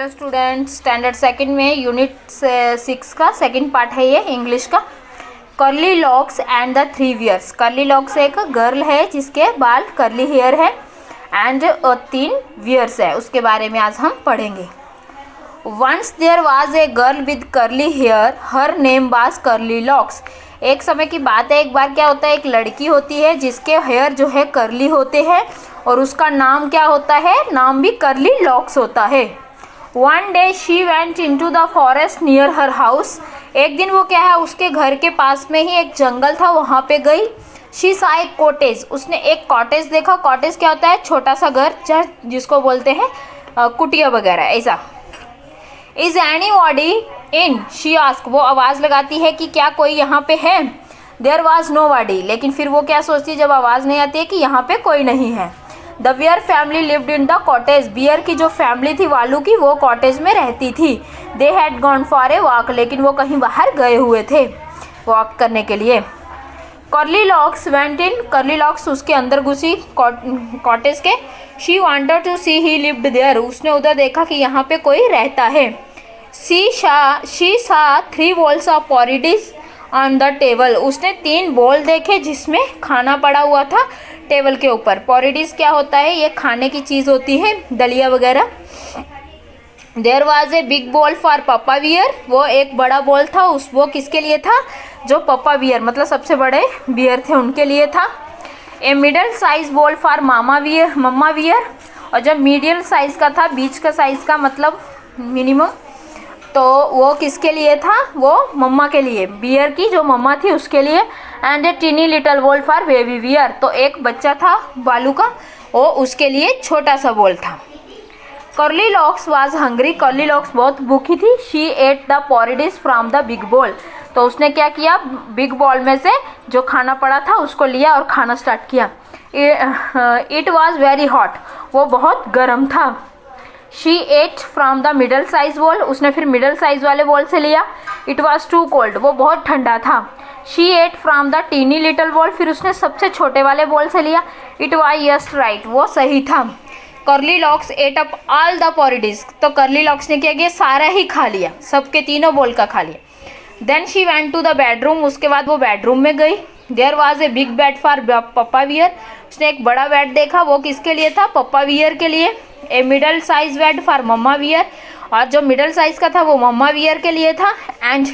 Hello students, standard second में unit 6 का second part है ये इंग्लिश का। Curly locks and the three bears. Curly locks एक गर्ल है जिसके बाल कर्ली हेयर है एंड 3 वियर्स है, उसके बारे में आज हम पढ़ेंगे। Once there was a girl with curly hair, her name was curly locks. एक समय की बात है, एक बार क्या होता है, एक लड़की होती है जिसके हेयर जो है कर्ली होते हैं और उसका नाम क्या होता है, नाम भी कर्ली लॉक्स होता है। One day she went into the forest near her house। एक दिन वो क्या है, उसके घर के पास में ही एक जंगल था, वहाँ पे गई। She saw a cottage। उसने एक कॉटेज देखा। कॉटेज क्या होता है, छोटा सा घर, जिसको बोलते हैं कुटिया वगैरह ऐसा। Is anybody in? She asked। वो आवाज़ लगाती है कि क्या कोई यहाँ पे है। There was nobody। लेकिन फिर वो क्या सोचती है जब आवाज़ नहीं आती है कि यहाँ पे कोई नहीं है। The bear family lived in the cottage. Bear की जो फैमिली थी वालू की, वो कॉटेज में रहती थी। They had gone for a walk. लेकिन वो कहीं बाहर गए हुए थे वॉक करने के लिए। Curly locks went in. Curly locks उसके अंदर घुसी कॉटेज के। She wanted to see who lived there. उसने उधर देखा कि यहाँ पे कोई रहता है। She saw 3 bowls of porridge on the table. उसने 3 बॉल देखे जिसमें खाना पड़ा हुआ था टेबल के ऊपर। पॉरिडिस क्या होता है, ये खाने की चीज़ होती है, दलिया वगैरह। There was a big bowl for papa bear. वो एक बड़ा बॉल था, वो किसके लिए था, जो पप्पा बियर मतलब सबसे बड़े बियर थे उनके लिए था। A middle size bowl for mama bear. और जब मीडियम साइज का था, बीच का साइज का मतलब मिनिमम, तो वो किसके लिए था, वो मम्मा के लिए, बियर की जो मम्मा थी उसके लिए। And a tiny little bowl for baby bear. तो एक बच्चा था बालू का, वो उसके लिए छोटा सा बॉल था। Curly Locks was hungry. Curly Locks बहुत भूखी थी। She ate the porridge from the big bowl. तो उसने क्या किया, बिग बॉल में से जो खाना पड़ा था उसको लिया और खाना स्टार्ट किया। It was very hot. वो बहुत गर्म था। She ate from the middle size bowl. उसने फिर मिडल साइज वाले बॉल से लिया। It was too cold. वो बहुत ठंडा था। She ate from the tiny little bowl. फिर उसने सबसे छोटे वाले बॉल से लिया। It was just right. वो सही था। Curly Locks ate up all the porridge. तो कर्ली लॉक्स ने क्या किया, सारा ही खा लिया, सबके तीनों बॉल का खा लिया। Then she went to the bedroom. उसके बाद वो बेडरूम में गई। There was a big bed for papa bear. उसने एक बड़ा बेड देखा, वो किसके लिए था, पप्पा बियर के लिए। A middle size bed for mama bear. और जो मिडल साइज का था वो मम्मा बियर के लिए था। And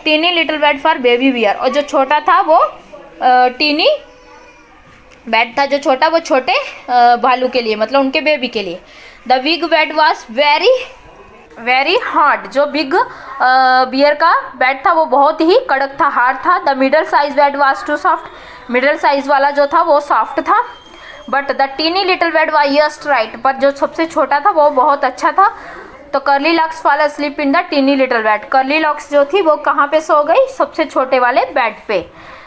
tiny little bed for baby bear. और जो छोटा था वो टीनी बेड था, जो छोटा, वो छोटे भालू के लिए मतलब उनके बेबी के लिए। The big bed was very hard. जो बिग बियर का बेड था वो बहुत ही कड़क था, हार्ड था। The middle size bed was too soft. Middle size वाला जो था वो सॉफ्ट था। But the tiny little bed was just right. पर जो सबसे छोटा था वो बहुत अच्छा था। तो curly locks fall asleep in the tiny little bed. Curly locks जो थी वो कहाँ पे सो गई, सबसे छोटे वाले बेड पे।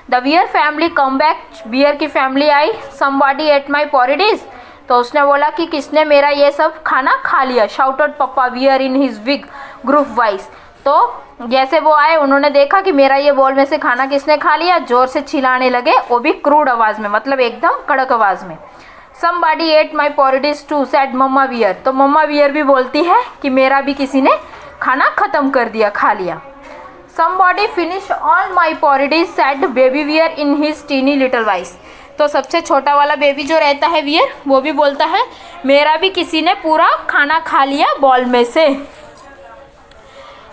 The bear family come back. Bear की फैमिली आई। Somebody ate my porridge. तो उसने बोला कि किसने मेरा ये सब खाना खा लिया। Shouted papa bear in his big gruff voice. तो जैसे वो आए, उन्होंने देखा कि मेरा ये बॉल में से खाना किसने खा लिया, जोर से चिल्लाने लगे, वो भी क्रूड आवाज़ में, मतलब एकदम कड़क आवाज़ में। Somebody ate my porridge too, said mama bear. तो मम्मा बियर भी बोलती है कि मेरा भी किसी ने खाना ख़त्म कर दिया, खा लिया। Somebody finished all my porridge, said baby bear in his teeny little voice। तो सबसे छोटा वाला बेबी जो रहता है बियर, वो भी बोलता है मेरा भी किसी ने पूरा खाना खा लिया बॉल में से।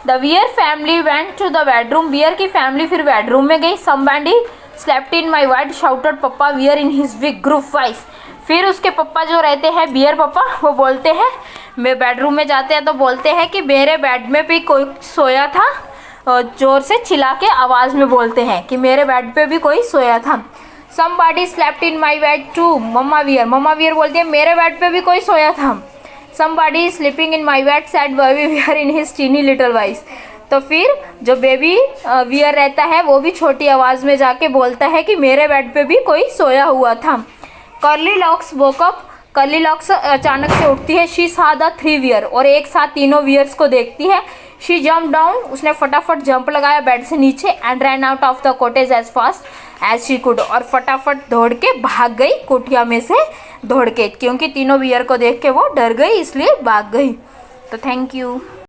The bear family went to the bedroom. Bear की फैमिली फिर बेडरूम में गई। Somebody slept in my bed, shouted papa bear in his big group voice। फिर उसके पप्पा जो रहते हैं बियर पप्पा, वो बोलते हैं, मैं बेडरूम में जाते हैं तो बोलते हैं कि मेरे बेड में भी कोई सोया था। और जोर से चिल्ला के आवाज़ में बोलते हैं कि मेरे बेड पे भी कोई सोया था। Somebody slept in my bed too, mama bear. Mama bear बोलती है मेरे बेड पे भी कोई सोया था। Somebody is sleeping in my bed, said baby bear in his teeny little voice। तो फिर जो बेबी बियर रहता है वो भी छोटी आवाज़ में जाके बोलता है कि मेरे बेड पे भी कोई सोया हुआ था। Curly locks woke up. Curly locks अचानक से उठती है। शी सा द 3 वियर। और एक साथ तीनों वियर्स को देखती है। She jump down. उसने फटाफट जंप लगाया बेड से नीचे। And ran out of the cottage as fast as she could. और फटाफट दौड़ के भाग गई कुटिया में से, दौड़ के, क्योंकि तीनों वियर को देख के वो डर गई, इसलिए भाग गई। तो थैंक यू।